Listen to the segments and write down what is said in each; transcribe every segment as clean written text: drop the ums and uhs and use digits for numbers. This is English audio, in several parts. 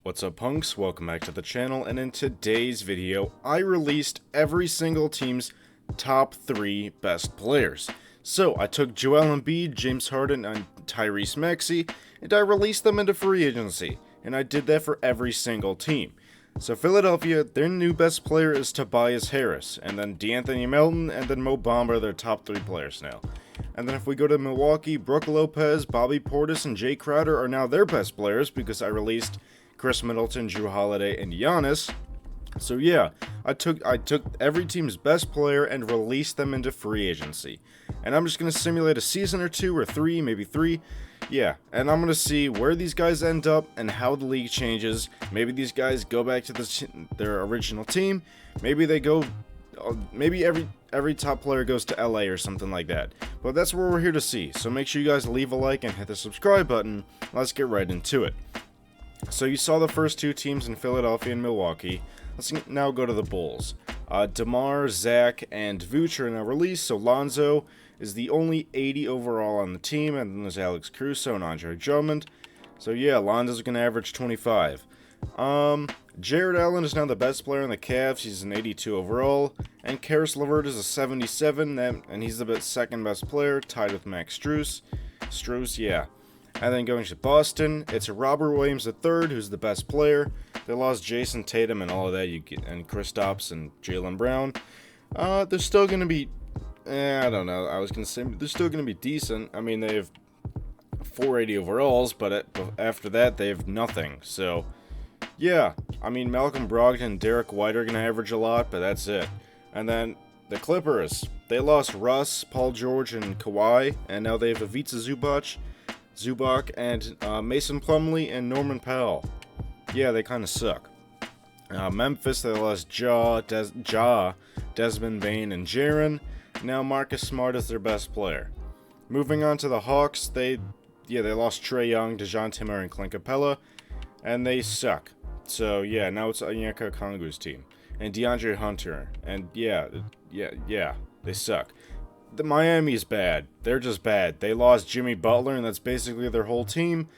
What's up, punks? Welcome back to the channel, and in today's video, I released every single team's top 3 best players. So, I took Joel Embiid, James Harden, and Tyrese Maxey, and I released them into free agency, and I did that for every single team. So Philadelphia, their new best player is Tobias Harris, and then De'Anthony Melton, and then Mo Bamba are their top 3 players now. And then if we go to Milwaukee, Brook Lopez, Bobby Portis, and Jay Crowder are now their best players because I released Chris Middleton, Drew Holiday, and Giannis. So yeah, I took every team's best player and released them into free agency. And I'm just going to simulate a season or 2 or 3, maybe 3. Yeah, and I'm going to see where these guys end up and how the league changes. Maybe these guys go back to their original team. Maybe they go, maybe every top player goes to LA or something like that. But that's what we're here to see. So make sure you guys leave a like and hit the subscribe button. Let's get right into it. So you saw the first 2 teams in Philadelphia and Milwaukee. Let's now go to the Bulls. DeMar, Zach, and Vooch are now released, so Lonzo is the only 80 overall on the team, and then there's Alex Caruso and Andre Drummond. So yeah, Lonzo's going to average 25. Jared Allen is now the best player in the Cavs. He's an 82 overall, and Karis LeVert is a 77, and he's the second best player, tied with Max Strus. Yeah. And then going to Boston, it's Robert Williams III, who's the best player. They lost Jason Tatum and all of that, and Kristaps and Jaylen Brown. They're still going to be, I don't know, I was going to say, they're still going to be decent. I mean, they have 480 overalls, but after that, they have nothing. So, yeah, I mean, Malcolm Brogdon and Derek White are going to average a lot, but that's it. And then the Clippers, they lost Russ, Paul George, and Kawhi, and now they have Ivica Zubac, and Mason Plumlee and Norman Powell. Yeah, they kind of suck. Memphis, they lost Desmond Bane, and Jaren. Now Marcus Smart is their best player. Moving on to the Hawks, they lost Trae Young, DeJounte Murray, and Clint Capella, and they suck. So yeah, now it's Onyeka Okongwu's team and DeAndre Hunter, and yeah, they suck. The Miami's bad. They're just bad. They lost Jimmy Butler, and that's basically their whole team.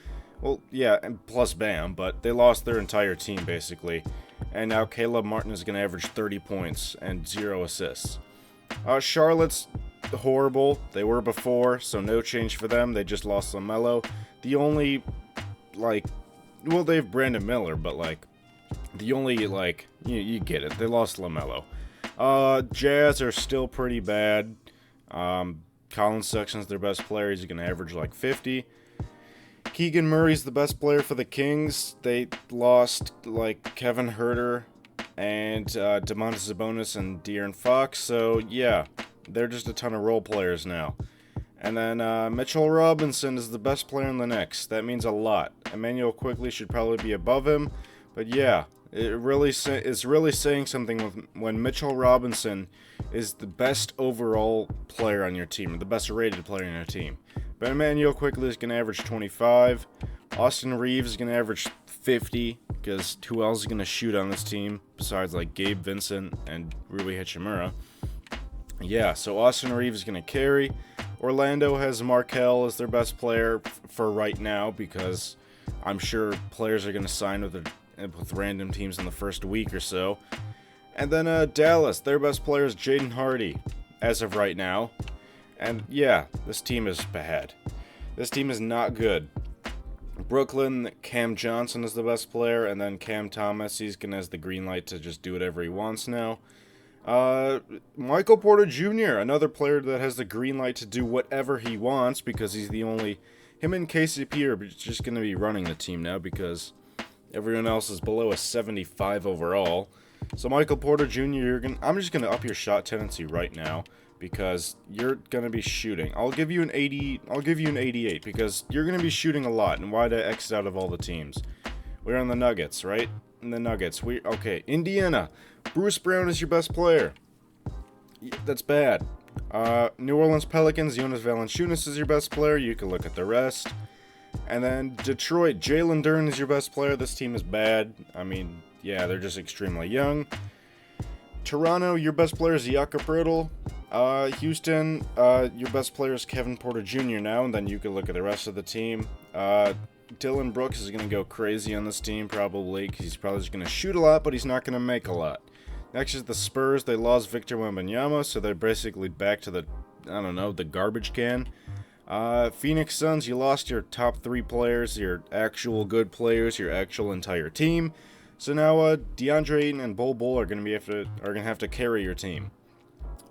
Well, yeah, and plus Bam, but they lost their entire team, basically. And now Caleb Martin is going to average 30 points and 0 assists. Charlotte's horrible. They were before, so no change for them. They just lost LaMelo. The only, they have Brandon Miller, but, you get it. They lost LaMelo. Jazz are still pretty bad. Colin Sexton's their best player. He's going to average 50. Keegan Murray's the best player for the Kings. They lost Kevin Huerter and Domantas Sabonis and De'Aaron Fox. So yeah, they're just a ton of role players now. And then Mitchell Robinson is the best player in the Knicks. That means a lot. Emmanuel Quickley should probably be above him, but yeah, it's really saying something when Mitchell Robinson is the best overall player on your team, or the best rated player on your team. But Emmanuel Quickley is going to average 25. Austin Reeves is going to average 50, because who else is going to shoot on this team besides Gabe Vincent and Rui Hachimura? Yeah, so Austin Reeves is going to carry. Orlando has Markelle as their best player for right now, because I'm sure players are going to sign with random teams in the first week or so. And then Dallas, their best player is Jaden Hardy, as of right now. And yeah, this team is bad. This team is not good. Brooklyn, Cam Johnson is the best player, and then Cam Thomas, he's going to have the green light to just do whatever he wants now. Michael Porter Jr., another player that has the green light to do whatever he wants, because him and KCP are just going to be running the team now, because everyone else is below a 75 overall. So Michael Porter Jr., I'm just going to up your shot tendency right now, because you're going to be shooting. I'll give you an 88, because you're going to be shooting a lot, and why did I exit out of all the teams? We're on the Nuggets, right? In the Nuggets. Okay, Indiana. Bruce Brown is your best player. That's bad. New Orleans Pelicans, Jonas Valanciunas is your best player. You can look at the rest. And then Detroit, Jalen Duren is your best player. This team is bad. I mean, yeah, they're just extremely young. Toronto, your best player is Jakob Poeltl. Houston, your best player is Kevin Porter Jr. now, and then you can look at the rest of the team. Dylan Brooks is going to go crazy on this team, probably, because he's probably just going to shoot a lot, but he's not going to make a lot. Next is the Spurs. They lost Victor Wembanyama, so they're basically back to the, I don't know, the garbage can. Phoenix Suns, you lost your top 3 players, your actual good players, your actual entire team. So now DeAndre Ayton and Bol Bol are going to have to carry your team.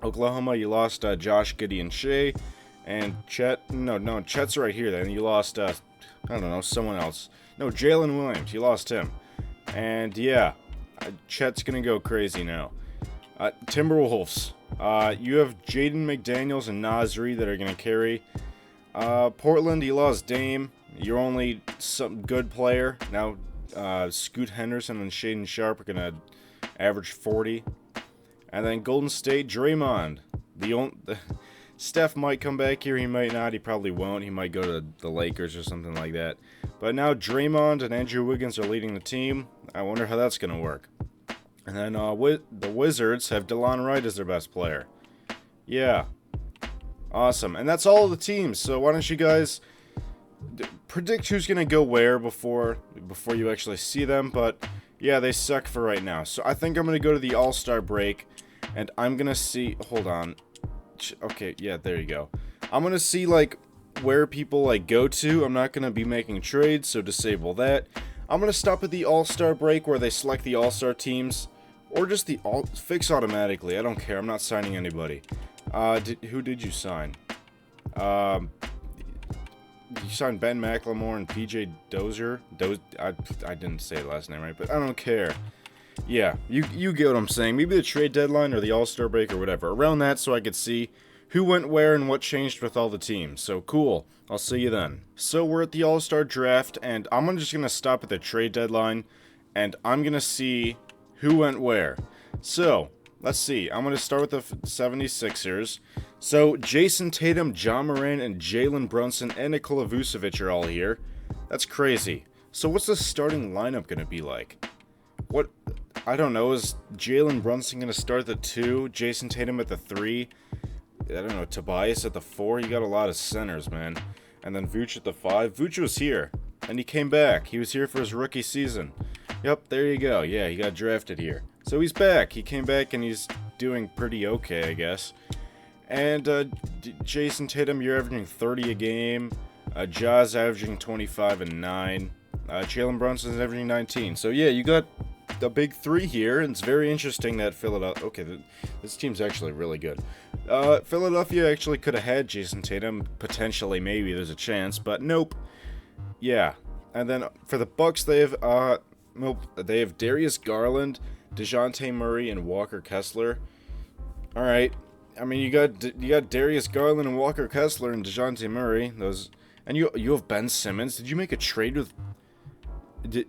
Oklahoma, you lost Josh Giddey and Shea, and Chet's right here. Then you lost I don't know, someone else. No, Jalen Williams, you lost him. And yeah, Chet's going to go crazy now. Timberwolves, you have Jaden McDaniels and Naz Reid that are going to carry. Portland, you lost Dame. You're only some good player. Now, Scoot Henderson and Shaedon Sharpe are going to average 40. And then Golden State, Draymond. Steph might come back here. He might not. He probably won't. He might go to the Lakers or something like that. But now Draymond and Andrew Wiggins are leading the team. I wonder how that's going to work. And then the Wizards have DeLon Wright as their best player. Yeah. Awesome. And that's all of the teams. So why don't you guys predict who's going to go where before you actually see them. But yeah, they suck for right now. So I think I'm going to go to the All-Star break. And I'm going to see... Hold on. Okay, yeah, there you go. I'm going to see, like, where people, like, go to. I'm not going to be making trades, so disable that. I'm going to stop at the All-Star break where they select the All-Star teams. Or just the fix automatically. I don't care. I'm not signing anybody. Who did you sign? You signed Ben McLemore and PJ Dozier. I didn't say the last name right, but I don't care. Yeah, you get what I'm saying. Maybe the trade deadline or the All-Star break or whatever. Around that so I could see who went where and what changed with all the teams. So cool. I'll see you then. So we're at the All-Star draft, and I'm just going to stop at the trade deadline, and I'm going to see who went where. So, let's see. I'm going to start with the 76ers. So, Jason Tatum, John Moran, and Jalen Brunson, and Nikola Vucevic are all here. That's crazy. So, what's the starting lineup going to be like? What? I don't know. Is Jalen Brunson going to start at the 2? Jason Tatum at the 3? I don't know. Tobias at the 4? You got a lot of centers, man. And then Vooch at the 5. Vooch was here. And he came back. He was here for his rookie season. Yep, there you go. Yeah, he got drafted here. So he's back. He came back and he's doing pretty okay, I guess. And Jason Tatum, you're averaging 30 a game. Ja's averaging 25 and 9. Jalen Brunson's averaging 19. So yeah, you got the big 3 here, and it's very interesting that Philadelphia... Okay, this team's actually really good. Philadelphia actually could have had Jason Tatum. Potentially, maybe, there's a chance, but nope. Yeah, and then for the Bucks, they have Darius Garland, DeJounte Murray, and Walker Kessler. All right, I mean you got Darius Garland and Walker Kessler and DeJounte Murray. And you have Ben Simmons. Did you make a trade with?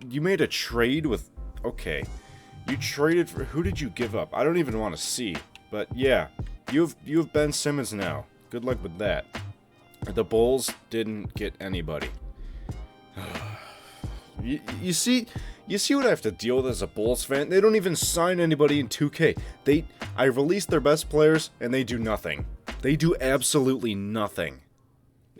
You made a trade with? Okay, you traded for who did you give up? I don't even want to see. But yeah, you have Ben Simmons now. Good luck with that. The Bulls didn't get anybody. You see what I have to deal with as a Bulls fan? They don't even sign anybody in 2K. I release their best players, and they do nothing. They do absolutely nothing.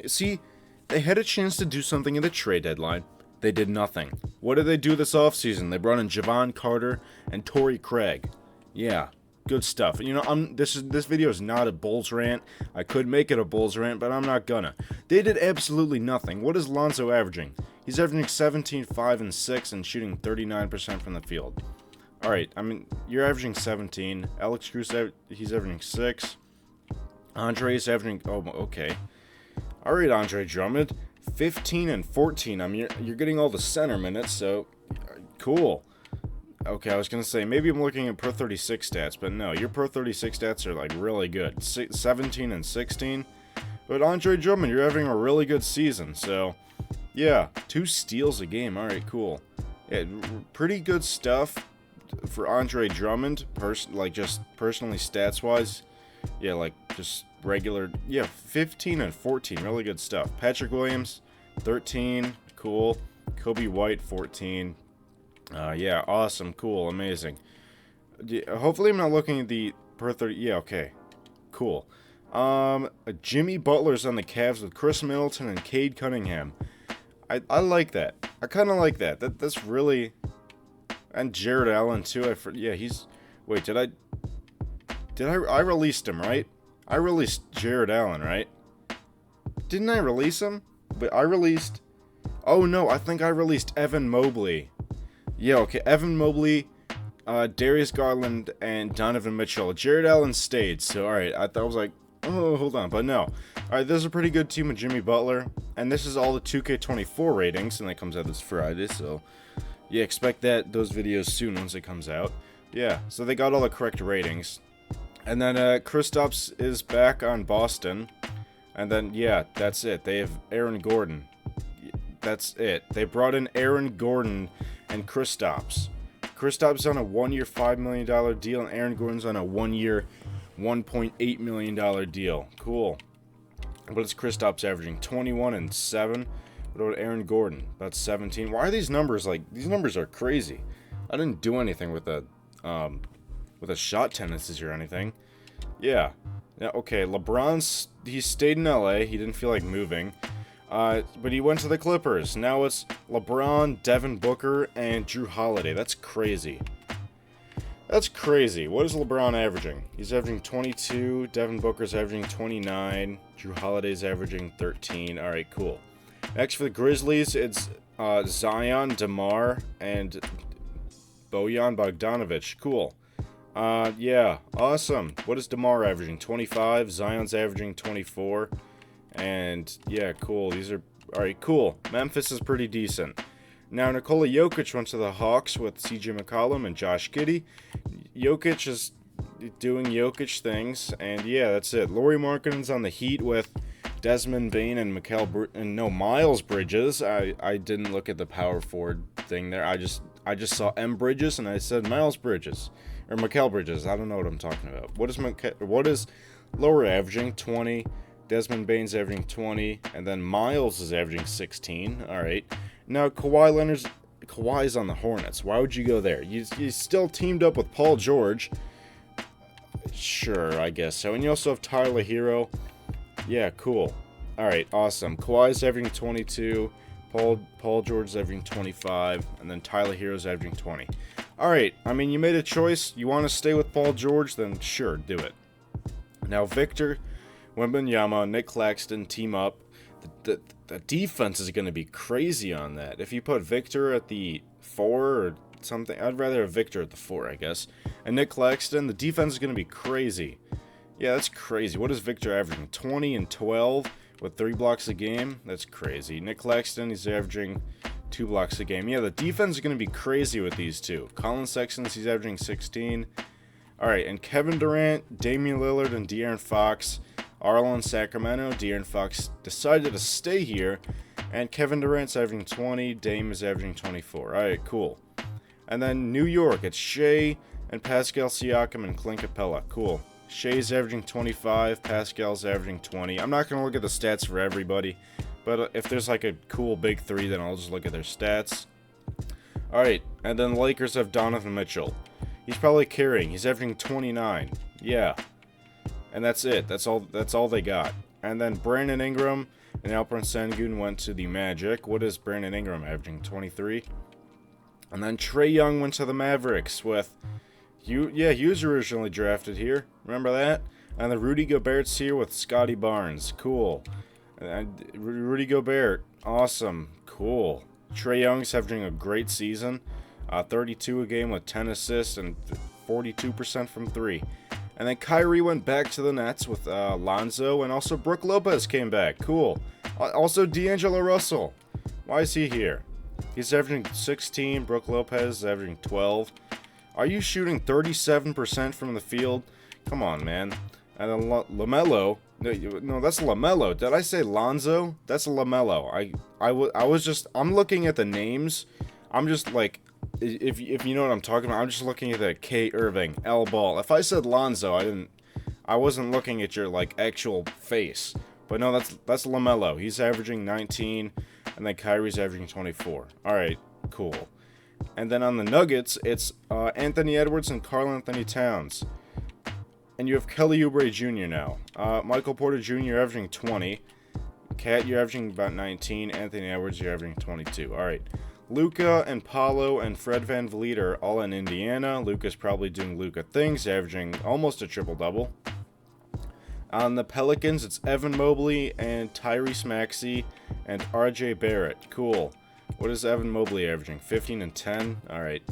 See, they had a chance to do something in the trade deadline. They did nothing. What did they do this offseason? They brought in Javon Carter and Torrey Craig. Yeah, good stuff. You know, this video is not a Bulls rant. I could make it a Bulls rant, but I'm not gonna. They did absolutely nothing. What is Lonzo averaging? He's averaging 17, 5, and 6 and shooting 39% from the field. Alright, I mean, you're averaging 17. Alex Cruz, he's averaging 6. Andre's averaging... Oh, okay. Alright, Andre Drummond. 15 and 14. I mean, you're getting all the center minutes, so... Cool. Okay, I was going to say, maybe I'm looking at Pro 36 stats, but no, your Pro 36 stats are, like, really good. 17 and 16. But Andre Drummond, you're having a really good season, so... Yeah, 2 steals a game. Alright, cool. Yeah, pretty good stuff for Andre Drummond, just personally stats-wise. Yeah, like, just regular... Yeah, 15 and 14, really good stuff. Patrick Williams, 13, cool. Kobe White, 14. Yeah, awesome, cool, amazing. Hopefully I'm not looking at the per 30... Yeah, okay, cool. Jimmy Butler's on the Cavs with Chris Middleton and Cade Cunningham. I like that. I kind of like that. That's really... And Jared Allen, too. Yeah, he's... Wait, I released him, right? I released Jared Allen, right? Didn't I release him? But I released... Oh, no, I think I released Evan Mobley. Yeah, okay, Evan Mobley, Darius Garland, and Donovan Mitchell. Jared Allen stayed, so alright, I was like, oh, hold on, but no. Alright, this is a pretty good team with Jimmy Butler, and this is all the 2K24 ratings, and that comes out this Friday, so yeah, expect those videos soon once it comes out. Yeah, so they got all the correct ratings. And then Kristaps is back on Boston, and then, yeah, that's it. They have Aaron Gordon. That's it. They brought in Aaron Gordon and Kristaps. Kristaps on a 1-year, $5 million deal, and Aaron Gordon's on a 1-year, $1.8 million deal. Cool. But it's Kristaps averaging 21 and 7. What about Aaron Gordon? About 17. Why are these numbers like... These numbers are crazy. I didn't do anything with a shot tendencies or anything. Yeah. Yeah, okay, he stayed in LA. He didn't feel like moving. But he went to the Clippers. Now it's LeBron, Devin Booker, and Drew Holiday. That's crazy. That's crazy. What is LeBron averaging? He's averaging 22. Devin Booker's averaging 29. Drew Holiday's averaging 13. Alright, cool. Next for the Grizzlies, it's Zion, DeMar, and Bojan Bogdanovic. Cool. Yeah, awesome. What is DeMar averaging? 25. Zion's averaging 24. And, yeah, cool. These are... Alright, cool. Memphis is pretty decent. Now, Nikola Jokic went to the Hawks with CJ McCollum and Josh Giddey. Jokic is doing Jokic things. And, yeah, that's it. Lauri Markkanen's on the Heat with Desmond Bane and Miles Bridges. I didn't look at the power forward thing there. I just saw M. Bridges, and I said Miles Bridges. Or Mikal Bridges. I don't know what I'm talking about. What is Lauri averaging? 20. Desmond Bane's averaging 20, and then Miles is averaging 16. Alright. Now, Kawhi's on the Hornets. Why would you go there? You still teamed up with Paul George. Sure, I guess so. And you also have Tyler Hero. Yeah, cool. Alright, awesome. Kawhi's averaging 22. Paul George's averaging 25. And then Tyler Hero's averaging 20. Alright, I mean, you made a choice. You want to stay with Paul George? Then sure, do it. Now, Victor Wembanyama, Nick Claxton team up. The defense is going to be crazy on that. If you put Victor at the 4 or something, I'd rather have Victor at the 4, I guess. And Nick Claxton, the defense is going to be crazy. Yeah, that's crazy. What is Victor averaging? 20 and 12 with 3 blocks a game? That's crazy. Nick Claxton, he's averaging 2 blocks a game. Yeah, the defense is going to be crazy with these two. Colin Sexton, he's averaging 16. Alright, and Kevin Durant, Damian Lillard, and De'Aaron Fox are all in Sacramento. De'Aaron Fox decided to stay here, and Kevin Durant's averaging 20, Dame is averaging 24. Alright, cool. And then New York, it's Shea and Pascal Siakam and Clint Capella. Cool. Shea's averaging 25, Pascal's averaging 20. I'm not going to look at the stats for everybody, but if there's like a cool big three, then I'll just look at their stats. Alright, and then the Lakers have Donovan Mitchell. He's probably carrying. He's averaging 29. Yeah. And that's it. That's all they got. And then Brandon Ingram and Alperen Sengun went to the Magic. What is Brandon Ingram averaging? 23. And then Trae Young went to the Mavericks with... he was originally drafted here. Remember that? And then Rudy Gobert's here with Scotty Barnes. Cool. And Rudy Gobert. Awesome. Cool. Trae Young's having a great season. 32 a game with 10 assists and 42% from 3. And then Kyrie went back to the Nets with Lonzo, and also Brook Lopez came back. Cool. Also D'Angelo Russell. Why is he here? He's averaging 16. Brook Lopez is averaging 12. Are you shooting 37% from the field? Come on, man. And then LaMelo. No, that's LaMelo. Did I say Lonzo? That's LaMelo. I'm looking at the names. I'm just like... If you know what I'm talking about, I'm just looking at the K. Irving, L. Ball. If I said Lonzo, I wasn't looking at your like actual face. But no, that's LaMelo. He's averaging 19, and then Kyrie's averaging 24. All right, cool. And then on the Nuggets, it's Anthony Edwards and Karl Anthony Towns, and you have Kelly Oubre Jr. now. Michael Porter Jr. averaging 20. Cat, you're averaging about 19. Anthony Edwards, you're averaging 22. All right. Luka and Paolo and Fred VanVleet are all in Indiana. Luka's probably doing Luka things, averaging almost a triple-double. On the Pelicans, it's Evan Mobley and Tyrese Maxey and RJ Barrett. Cool. What is Evan Mobley averaging? 15 and 10? All right.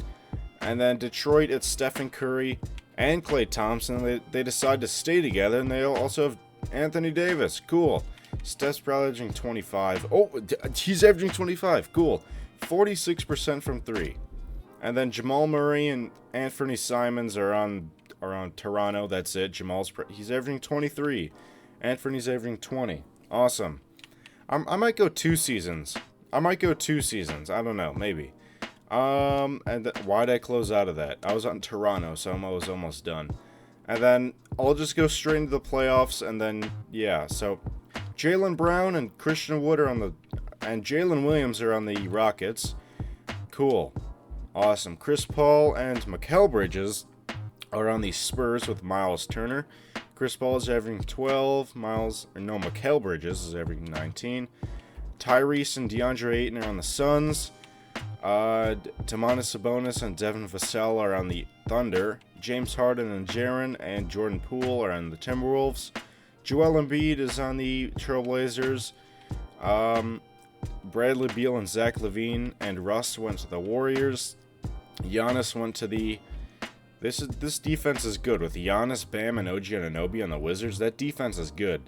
And then Detroit, it's Stephen Curry and Klay Thompson. They decide to stay together, and they also have Anthony Davis. Cool. Steph's probably averaging 25. Oh, he's averaging 25. Cool. 46% from 3. And then Jamal Murray and Anthony Simons are on Toronto. That's it. He's averaging 23. Anthony's averaging 20. Awesome. I might go 2 seasons. I don't know. Maybe. Why'd I close out of that? I was on Toronto, so I was almost done. And then I'll just go straight into the playoffs, and then, yeah. So Jaylen Brown and Christian Wood and Jalen Williams are on the Rockets. Cool. Awesome. Chris Paul and Mikal Bridges are on the Spurs with Miles Turner. Chris Paul is averaging 12. Mikal Bridges is averaging 19. Tyrese and DeAndre Ayton are on the Suns. Domantas Sabonis and Devin Vassell are on the Thunder. James Harden and Jaren and Jordan Poole are on the Timberwolves. Joel Embiid is on the Trailblazers. Bradley Beal and Zach LaVine and Russ went to the Warriors. Giannis went to the... This defense is good with Giannis, Bam, and OG Anunoby on the Wizards. That defense is good.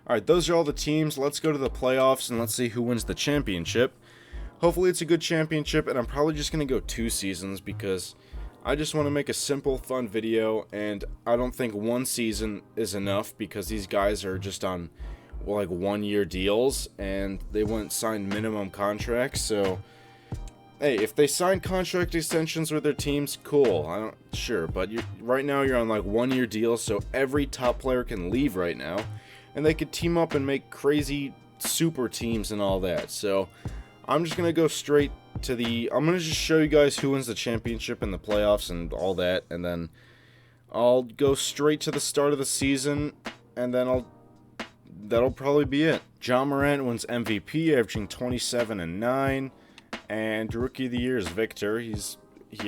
Alright, those are all the teams. Let's go to the playoffs and let's see who wins the championship. Hopefully it's a good championship, and I'm probably just going to go 2 seasons because I just want to make a simple, fun video, and I don't think 1 season is enough because these guys are just on, well, like 1-year deals, and they wouldn't sign minimum contracts, so, hey, if they sign contract extensions with their teams, cool, sure, but right now you're on like 1-year deals, so every top player can leave right now, and they could team up and make crazy super teams and all that, so I'm just going to go straight to I'm going to just show you guys who wins the championship and the playoffs and all that, and then I'll go straight to the start of the season, and then that'll probably be it. Ja Morant wins MVP, averaging 27 and 9, and Rookie of the Year is Victor. He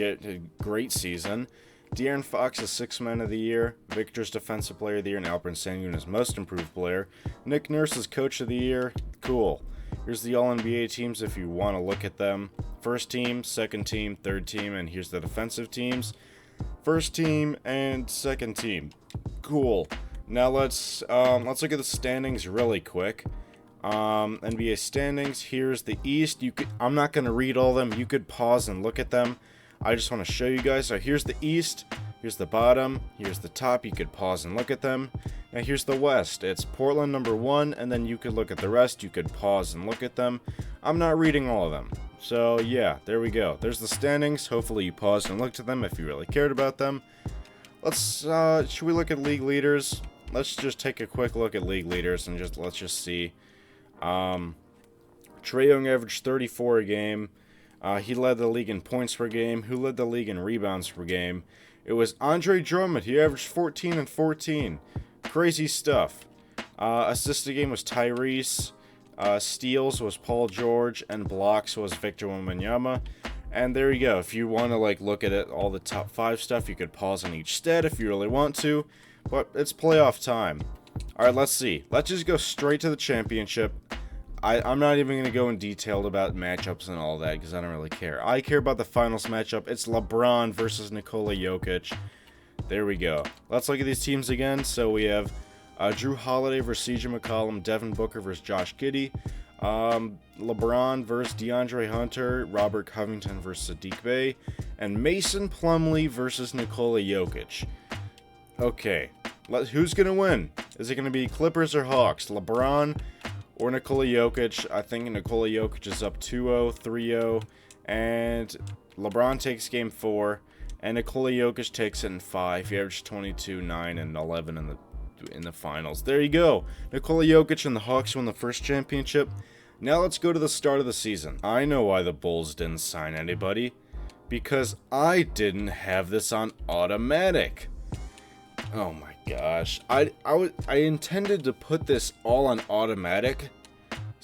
had a great season. De'Aaron Fox is 6th Man of the Year. Victor's Defensive Player of the Year, and Alperen Sengun is Most Improved Player. Nick Nurse is Coach of the Year. Cool. Here's the All-NBA teams if you want to look at them. First team, second team, third team, and here's the defensive teams. First team and second team. Cool. Now let's look at the standings really quick. NBA standings. Here's the East. I'm not going to read all of them. You could pause and look at them. I just want to show you guys. So here's the East. Here's the bottom. Here's the top. You could pause and look at them. Now here's the West. It's Portland number 1, and then you could look at the rest. You could pause and look at them. I'm not reading all of them. So yeah, there we go. There's the standings. Hopefully you paused and looked at them if you really cared about them. Should we look at league leaders? Let's just take a quick look at league leaders and let's just see. Trae Young averaged 34 a game. He led the league in points per game. Who led the league in rebounds per game? It was Andre Drummond. He averaged 14 and 14. Crazy stuff. Assist a game was Tyrese. Steals was Paul George. And blocks was Victor Wembanyama. And there you go. If you want to look at it, all the top 5 stuff, you could pause on each stat if you really want to. But it's playoff time. Alright, let's see. Let's just go straight to the championship. I'm not even going to go in detail about matchups and all that because I don't really care. I care about the finals matchup. It's LeBron versus Nikola Jokic. There we go. Let's look at these teams again. So we have Drew Holiday versus CJ McCollum, Devin Booker versus Josh Giddey, LeBron versus DeAndre Hunter, Robert Covington versus Sadiq Bey, and Mason Plumlee versus Nikola Jokic. Okay, who's going to win? Is it going to be Clippers or Hawks? LeBron or Nikola Jokic? I think Nikola Jokic is up 2-0, 3-0, and LeBron takes game 4, and Nikola Jokic takes it in 5. He averaged 22, 9, and 11 in the finals. There you go. Nikola Jokic and the Hawks won the first championship. Now let's go to the start of the season. I know why the Bulls didn't sign anybody. Because I didn't have this on automatic. Oh my gosh. I intended to put this all on automatic,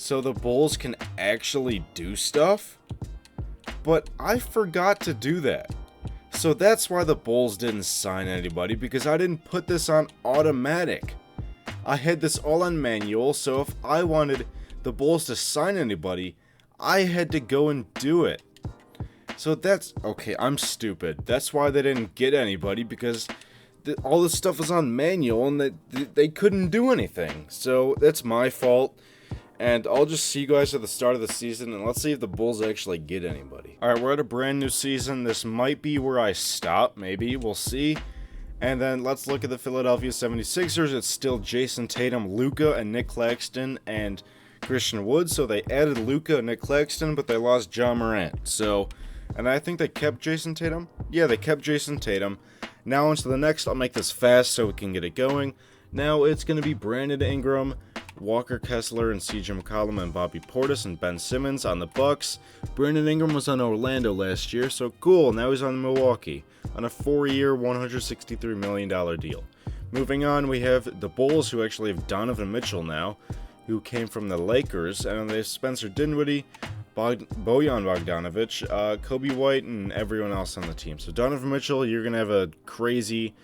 so the Bulls can actually do stuff. But I forgot to do that. So that's why the Bulls didn't sign anybody, because I didn't put this on automatic. I had this all on manual, so if I wanted the Bulls to sign anybody, I had to go and do it. So that's, okay, I'm stupid. That's why they didn't get anybody, because all this stuff was on manual and they couldn't do anything. So that's my fault. And I'll just see you guys at the start of the season, and let's see if the Bulls actually get anybody. Alright, we're at a brand new season. This might be where I stop, maybe. We'll see. And then let's look at the Philadelphia 76ers. It's still Jason Tatum, Luka, and Nick Claxton, and Christian Wood. So they added Luka and Nick Claxton, but they lost Ja Morant. So, and I think they kept Jason Tatum? Yeah, they kept Jason Tatum. Now on to the next. I'll make this fast so we can get it going. Now it's going to be Brandon Ingram, Walker Kessler, and CJ McCollum, and Bobby Portis, and Ben Simmons on the Bucks. Brandon Ingram was on Orlando last year, so cool. Now he's on Milwaukee on a 4-year, $163 million deal. Moving on, we have the Bulls, who actually have Donovan Mitchell now, who came from the Lakers, and they have Spencer Dinwiddie, Bojan Bogdanovic, Kobe White, and everyone else on the team. So Donovan Mitchell, you're going to have a crazy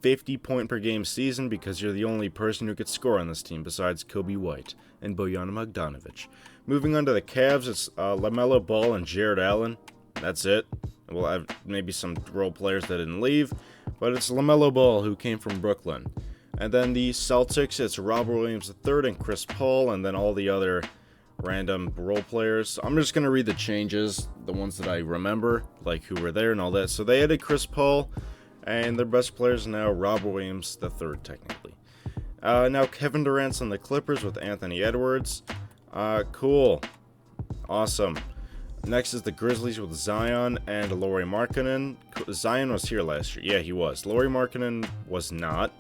50 point per game season, because you're the only person who could score on this team besides Kobe White and Bojan Bogdanovic. Moving on to the Cavs, it's LaMelo Ball and Jared Allen. That's it. We'll have maybe some role players that didn't leave, but it's LaMelo Ball, who came from Brooklyn. And then the Celtics, it's Robert Williams III and Chris Paul, and then all the other random role players. I'm just going to read the changes, the ones that I remember, like who were there and all that. So they added Chris Paul, and their best players are now Robert Williams III, technically. Now Kevin Durant's on the Clippers with Anthony Edwards. Cool. Awesome. Next is the Grizzlies with Zion and Lauri Markkanen. Zion was here last year. Yeah, he was. Lauri Markkanen was not.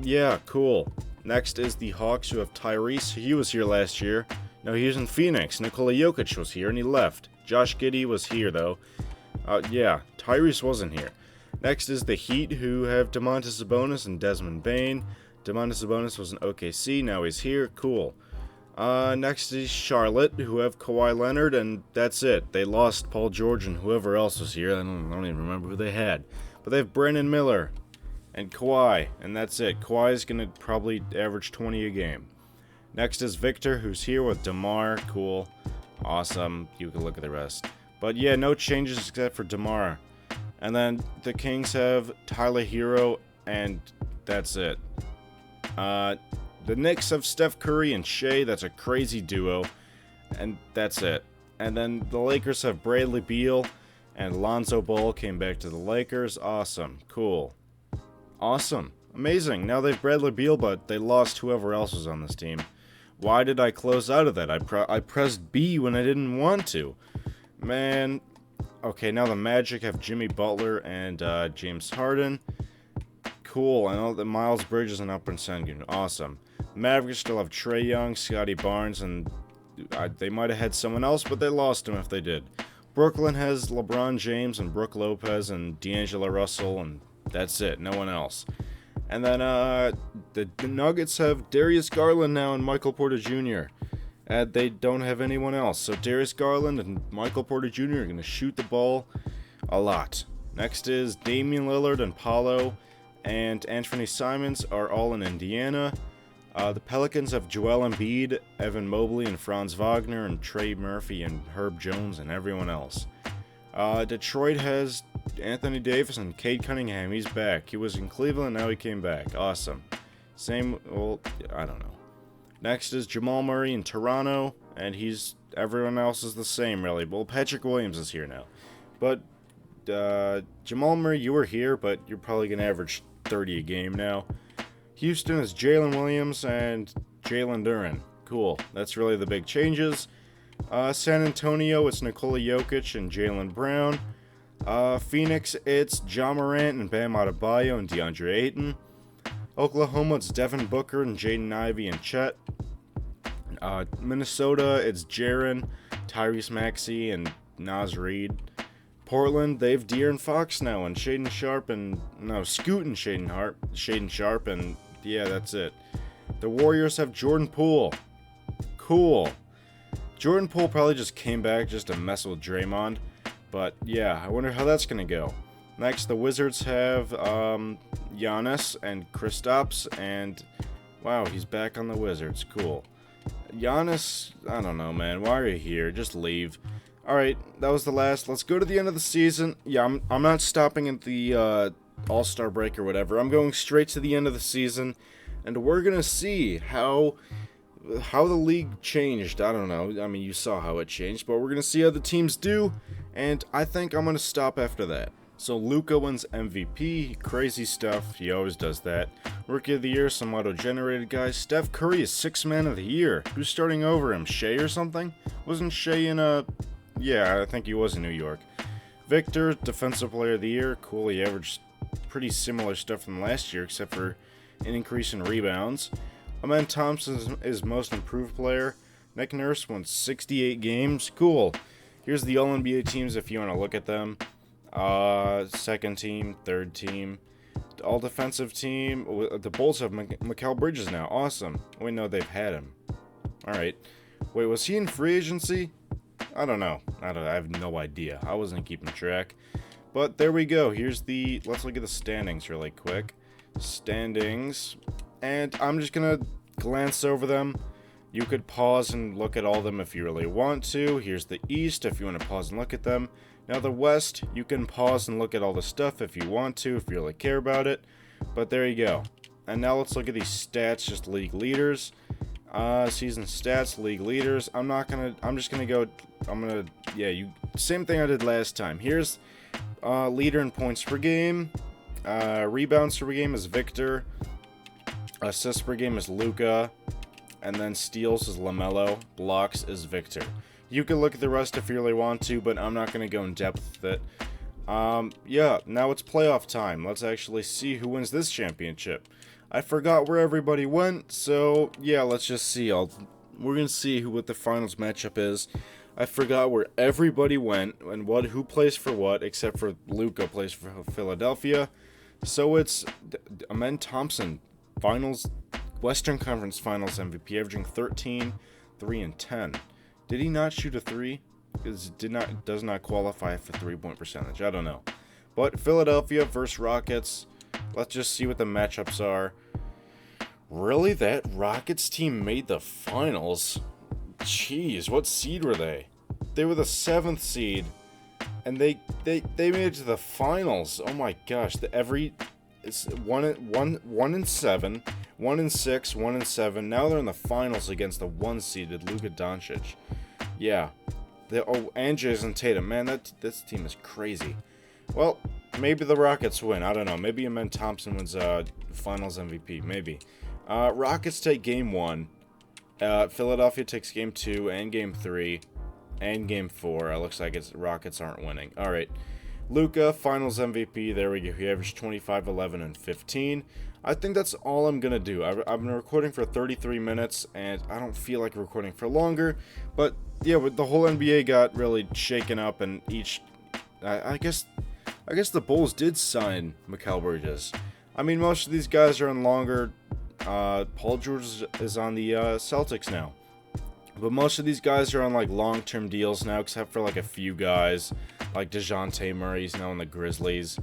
Yeah, cool. Next is the Hawks, who have Tyrese. He was here last year. No, he was in Phoenix. Nikola Jokic was here, and he left. Josh Giddey was here, though. Yeah, Tyrese wasn't here. Next is the Heat, who have Domantas Sabonis and Desmond Bane. Domantas Sabonis was in OKC. Now he's here. Cool. Next is Charlotte, who have Kawhi Leonard, and that's it. They lost Paul George and whoever else was here. I don't even remember who they had. But they have Brandon Miller and Kawhi, and that's it. Kawhi is going to probably average 20 a game. Next is Victor, who's here with DeMar. Cool. Awesome. You can look at the rest. But yeah, no changes except for DeMar. And then the Kings have Tyler Hero, and that's it. The Knicks have Steph Curry and Shea. That's a crazy duo. And that's it. And then the Lakers have Bradley Beal, and Lonzo Ball came back to the Lakers. Awesome. Cool. Awesome. Amazing. Now they have Bradley Beal, but they lost whoever else was on this team. Why did I close out of that? I pressed B when I didn't want to. Man. Okay, now the Magic have Jimmy Butler and James Harden. Cool. I know that Miles Bridges and Alperen Sengun. Awesome. Mavericks still have Trae Young, Scotty Barnes, and they might have had someone else, but they lost him if they did. Brooklyn has LeBron James and Brook Lopez and D'Angelo Russell, and that's it. No one else. And then the Nuggets have Darius Garland now and Michael Porter Jr. And they don't have anyone else. So Darius Garland and Michael Porter Jr. are going to shoot the ball a lot. Next is Damian Lillard and Paolo and Anthony Simons are all in Indiana. The Pelicans have Joel Embiid, Evan Mobley, and Franz Wagner, and Trey Murphy, and Herb Jones, and everyone else. Detroit has Anthony Davis and Cade Cunningham. He's back. He was in Cleveland, now he came back. Awesome. Same, well, I don't know. Next is Jamal Murray in Toronto, and everyone else is the same, really. Well, Patrick Williams is here now. But Jamal Murray, you were here, but you're probably going to average 30 a game now. Houston is Jalen Williams and Jalen Duren. Cool. That's really the big changes. San Antonio, it's Nikola Jokic and Jaylen Brown. Phoenix, it's Ja Morant and Bam Adebayo and DeAndre Ayton. Oklahoma, it's Devin Booker and Jaden Ivey and Chet. Minnesota, it's Jaren, Tyrese Maxey, and Naz Reid. Portland, they have De'Aaron Fox now and Shaden Sharp and Scoot and Shaden Sharp, and yeah, that's it. The Warriors have Jordan Poole. Cool. Jordan Poole probably just came back just to mess with Draymond. But yeah, I wonder how that's going to go. Next, the Wizards have Giannis and Kristaps. And wow, he's back on the Wizards. Cool. Giannis, I don't know, man. Why are you here? Just leave. Alright, that was the last. Let's go to the end of the season. Yeah, I'm not stopping at the All-Star break or whatever. I'm going straight to the end of the season. And we're going to see how the league changed. I don't know. I mean, you saw how it changed, but we're going to see how the teams do, and I think I'm going to stop after that. So Luka wins MVP, crazy stuff, he always does that. Rookie of the Year, some auto-generated guys. Steph Curry is 6th man of the year. Who's starting over him, Shea or something? Wasn't Shea in yeah, I think he was in New York. Victor, Defensive Player of the Year, cool, he averaged pretty similar stuff from last year, except for an increase in rebounds. Amen Thompson is most improved player. Nick Nurse won 68 games. Cool. Here's the All-NBA teams if you want to look at them. Second team, third team. All-defensive team. The Bulls have Mikal Bridges now. Awesome. Wait, no, they've had him. Alright. Wait, was he in free agency? I don't know. I have no idea. I wasn't keeping track. But there we go. Let's look at the standings really quick. Standings. And I'm just gonna glance over them. You could pause and look at all of them if you really want to. Here's the East if you want to pause and look at them. Now the West, you can pause and look at all the stuff if you want to, if you really care about it. But there you go. And now let's look at these stats, just league leaders. Season stats, league leaders. Same thing I did last time. Here's leader in points per game. Rebounds per game is Victor. Assists per game is Luka. And then steals is LaMelo. Blocks is Victor. You can look at the rest if you really want to, but I'm not going to go in depth with it. Yeah, now it's playoff time. Let's actually see who wins this championship. I forgot where everybody went, so yeah, let's just see. We're going to see what the finals matchup is. I forgot where everybody went and who plays for what, except for Luka plays for Philadelphia. So it's Amen Thompson, Western Conference Finals MVP, averaging 13, 3, and 10. Did he not shoot a 3? Because it does not qualify for 3-point percentage. I don't know. But Philadelphia versus Rockets. Let's just see what the matchups are. Really? That Rockets team made the finals? Jeez, what seed were they? They were the 7th seed. And they made it to the finals. Oh my gosh. It's 1-7, 1-6, 1-7. Now they're in the finals against the 1-seeded Luka Doncic. Yeah. And Jason Tatum. Man, this team is crazy. Well, maybe the Rockets win. I don't know. Maybe Amen Thompson wins finals MVP. Maybe. Rockets take game 1. Philadelphia takes game 2 and game 3 and game 4. It looks like Rockets aren't winning. All right. Luka, finals MVP. There we go. He averaged 25, 11, and 15. I think that's all I'm going to do. I've been recording for 33 minutes, and I don't feel like recording for longer. But, yeah, the whole NBA got really shaken up, and I guess the Bulls did sign Mikal Bridges. I mean, most of these guys are on longer. Paul George is on the Celtics now. But most of these guys are on, like, long-term deals now, except for, like, a few guys. Like DeJounte Murray's now on the Grizzlies.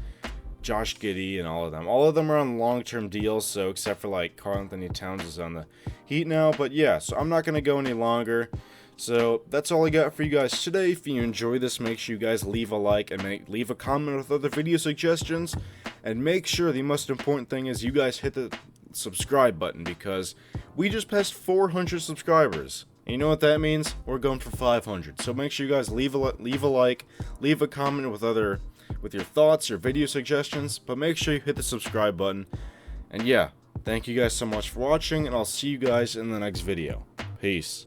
Josh Giddey and all of them. All of them are on long-term deals, so except for, like, Karl-Anthony Towns is on the Heat now. But, yeah, so I'm not going to go any longer. So, that's all I got for you guys today. If you enjoy this, make sure you guys leave a like and leave a comment with other video suggestions. And make sure the most important thing is you guys hit the subscribe button, because we just passed 400 subscribers. And you know what that means? We're going for 500. So make sure you guys leave a like, leave a comment with your thoughts or video suggestions, but make sure you hit the subscribe button. And yeah, thank you guys so much for watching, and I'll see you guys in the next video. Peace.